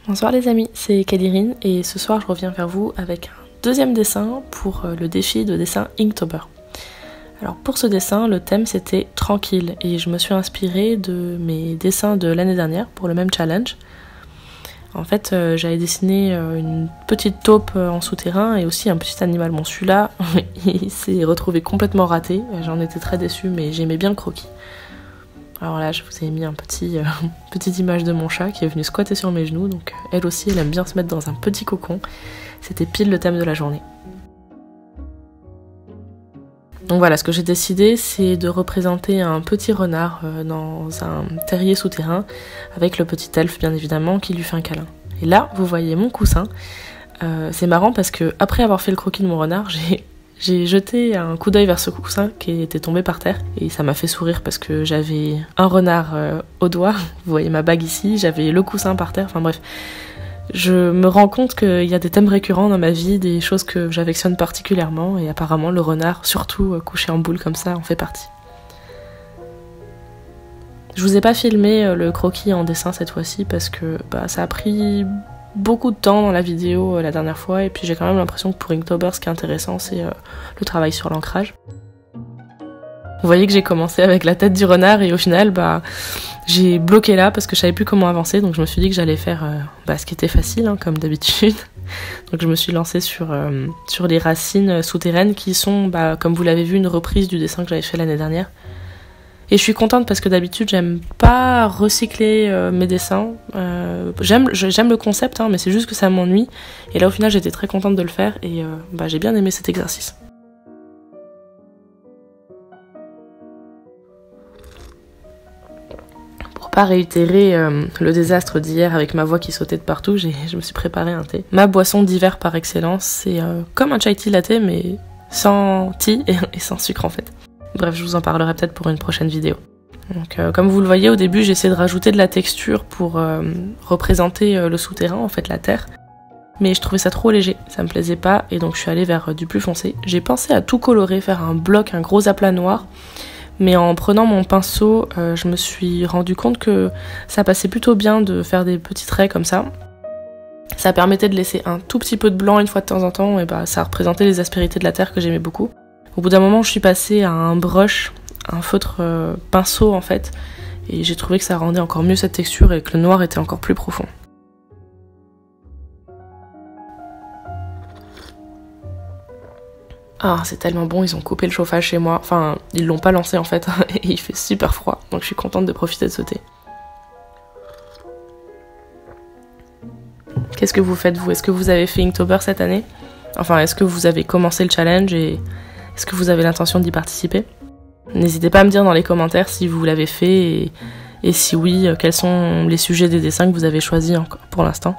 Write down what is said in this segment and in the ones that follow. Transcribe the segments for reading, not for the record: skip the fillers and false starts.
Bonsoir les amis, c'est Kalirine et ce soir je reviens vers vous avec un deuxième dessin pour le défi de dessin Inktober. Alors pour ce dessin, le thème c'était tranquille et je me suis inspirée de mes dessins de l'année dernière pour le même challenge. En fait, j'avais dessiné une petite taupe en souterrain et aussi un petit animal. Bon, celui-là, il s'est retrouvé complètement raté. J'en étais très déçue, mais j'aimais bien le croquis. Alors là, je vous ai mis petite image de mon chat qui est venu squatter sur mes genoux. Donc elle aussi, elle aime bien se mettre dans un petit cocon. C'était pile le thème de la journée. Donc voilà, ce que j'ai décidé, c'est de représenter un petit renard dans un terrier souterrain, avec le petit elfe bien évidemment qui lui fait un câlin. Et là, vous voyez mon coussin. C'est marrant parce que après avoir fait le croquis de mon renard, j'ai jeté un coup d'œil vers ce coussin qui était tombé par terre et ça m'a fait sourire parce que j'avais un renard au doigt, vous voyez ma bague ici, j'avais le coussin par terre, enfin bref. Je me rends compte qu'il y a des thèmes récurrents dans ma vie, des choses que j'affectionne particulièrement et apparemment le renard, surtout couché en boule comme ça, en fait partie. Je vous ai pas filmé le croquis en dessin cette fois-ci parce que ça a pris beaucoup de temps dans la vidéo la dernière fois et puis j'ai quand même l'impression que pour Inktober ce qui est intéressant c'est le travail sur l'ancrage. Vous voyez que j'ai commencé avec la tête du renard et au final j'ai bloqué là parce que je savais plus comment avancer, donc je me suis dit que j'allais faire ce qui était facile comme d'habitude. Donc je me suis lancée sur les racines souterraines qui sont comme vous l'avez vu une reprise du dessin que j'avais fait l'année dernière. Et je suis contente parce que d'habitude j'aime pas recycler mes dessins. J'aime le concept mais c'est juste que ça m'ennuie. Et là au final j'étais très contente de le faire et j'ai bien aimé cet exercice. Pour pas réitérer le désastre d'hier avec ma voix qui sautait de partout, je me suis préparé un thé. Ma boisson d'hiver par excellence, c'est comme un chai tea latte mais sans tea et sans sucre en fait. Bref, je vous en parlerai peut-être pour une prochaine vidéo. Donc, comme vous le voyez, au début, j'ai essayé de rajouter de la texture pour représenter le souterrain, en fait la terre. Mais je trouvais ça trop léger, ça me plaisait pas, et donc je suis allée vers du plus foncé. J'ai pensé à tout colorer, faire un bloc, un gros aplat noir, mais en prenant mon pinceau, je me suis rendu compte que ça passait plutôt bien de faire des petits traits comme ça. Ça permettait de laisser un tout petit peu de blanc une fois de temps en temps, et ça représentait les aspérités de la terre que j'aimais beaucoup. Au bout d'un moment, je suis passée à un brush, un feutre pinceau en fait, et j'ai trouvé que ça rendait encore mieux cette texture et que le noir était encore plus profond. Ah, c'est tellement bon, ils ont coupé le chauffage chez moi, enfin, ils l'ont pas lancé en fait, et il fait super froid, donc je suis contente de profiter de ce thé. Qu'est-ce que vous faites vous? Est-ce que vous avez fait Inktober cette année? Enfin, est-ce que vous avez commencé le challenge et est-ce que vous avez l'intention d'y participer? N'hésitez pas à me dire dans les commentaires si vous l'avez fait et si oui, quels sont les sujets des dessins que vous avez choisis pour l'instant.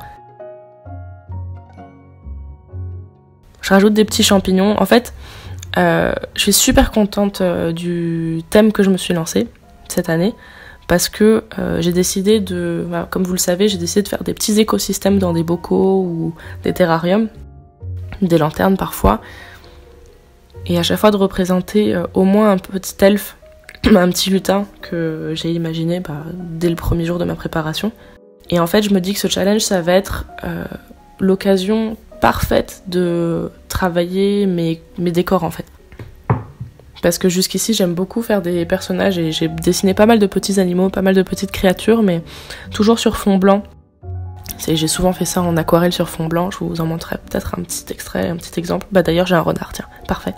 Je rajoute des petits champignons. En fait, je suis super contente du thème que je me suis lancé cette année parce que j'ai décidé comme vous le savez, j'ai décidé de faire des petits écosystèmes dans des bocaux ou des terrariums, des lanternes parfois. Et à chaque fois de représenter au moins un petit elfe, un petit lutin que j'ai imaginé dès le premier jour de ma préparation. Et en fait, je me dis que ce challenge, ça va être l'occasion parfaite de travailler mes décors en fait. Parce que jusqu'ici, j'aime beaucoup faire des personnages et j'ai dessiné pas mal de petits animaux, pas mal de petites créatures, mais toujours sur fond blanc. J'ai souvent fait ça en aquarelle sur fond blanc, je vous en montrerai peut-être un petit extrait, un petit exemple. D'ailleurs j'ai un renard, tiens, parfait.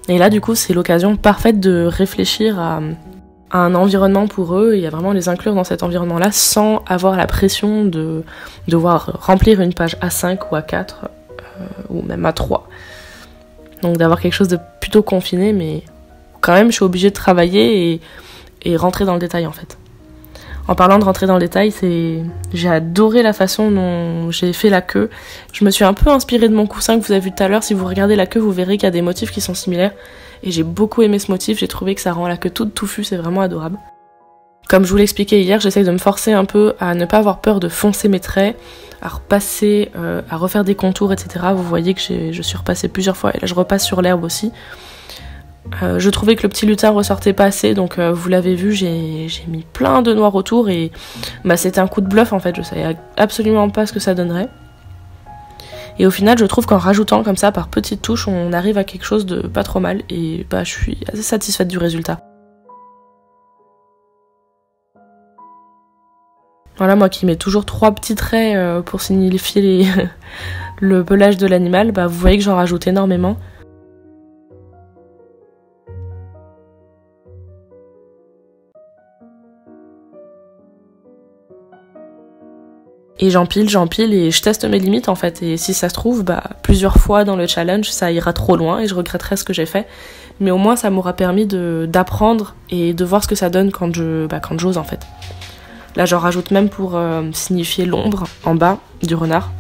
Et là du coup c'est l'occasion parfaite de réfléchir à un environnement pour eux et à vraiment les inclure dans cet environnement-là sans avoir la pression de devoir remplir une page A5 ou A4 ou même A3. Donc d'avoir quelque chose de plutôt confiné, mais quand même je suis obligée de travailler et rentrer dans le détail en fait. En parlant de rentrer dans le détail, j'ai adoré la façon dont j'ai fait la queue. Je me suis un peu inspirée de mon coussin que vous avez vu tout à l'heure. Si vous regardez la queue, vous verrez qu'il y a des motifs qui sont similaires. Et j'ai beaucoup aimé ce motif, j'ai trouvé que ça rend la queue toute touffue, c'est vraiment adorable. Comme je vous l'expliquais hier, j'essaye de me forcer un peu à ne pas avoir peur de foncer mes traits, à repasser, à refaire des contours, etc. Vous voyez que je suis repassée plusieurs fois, et là je repasse sur l'herbe aussi. Je trouvais que le petit lutin ressortait pas assez, donc vous l'avez vu, j'ai mis plein de noir autour et bah, c'était un coup de bluff en fait, je savais absolument pas ce que ça donnerait. Et au final, je trouve qu'en rajoutant comme ça par petites touches, on arrive à quelque chose de pas trop mal et bah, je suis assez satisfaite du résultat. Voilà, moi qui mets toujours 3 petits traits pour signifier le pelage de l'animal, bah, vous voyez que j'en rajoute énormément. Et j'empile et je teste mes limites en fait. Et si ça se trouve, bah, plusieurs fois dans le challenge, ça ira trop loin et je regretterai ce que j'ai fait. Mais au moins, ça m'aura permis d'apprendre et de voir ce que ça donne quand j'ose en fait. Là, j'en rajoute même pour signifier l'ombre en bas du renard.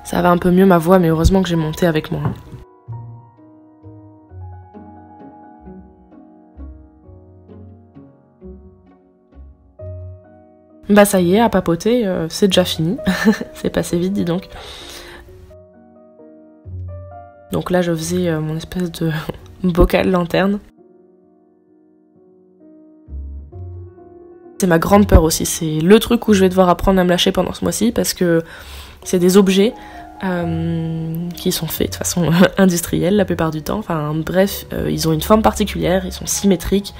Ça va un peu mieux ma voix, mais heureusement que j'ai monté avec moi. Bah ça y est, à papoter, c'est déjà fini. C'est passé vite, dis donc. Donc là, je faisais mon espèce de bocal lanterne. C'est ma grande peur aussi, c'est le truc où je vais devoir apprendre à me lâcher pendant ce mois-ci parce que c'est des objets qui sont faits de façon industrielle la plupart du temps. Enfin bref, ils ont une forme particulière, ils sont symétriques.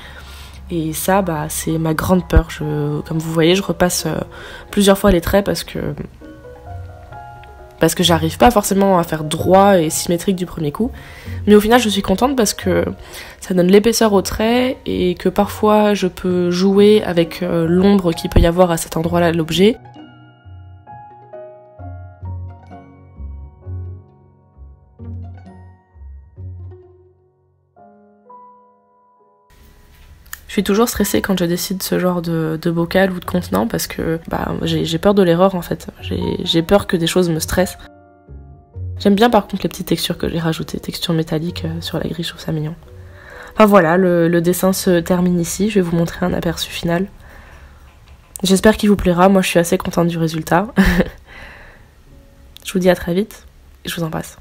Et ça, bah, c'est ma grande peur. Comme vous voyez, je repasse plusieurs fois les traits parce que j'arrive pas forcément à faire droit et symétrique du premier coup. Mais au final, je suis contente parce que ça donne l'épaisseur au trait et que parfois je peux jouer avec l'ombre qu'il peut y avoir à cet endroit-là de l'objet. Je suis toujours stressée quand je décide ce genre de bocal ou de contenant parce que bah, j'ai peur de l'erreur en fait. J'ai peur que des choses me stressent. J'aime bien par contre les petites textures que j'ai rajoutées, textures métalliques sur la grille, je trouve ça mignon. Enfin voilà, le dessin se termine ici, je vais vous montrer un aperçu final. J'espère qu'il vous plaira, moi je suis assez contente du résultat. Je vous dis à très vite et je vous embrasse.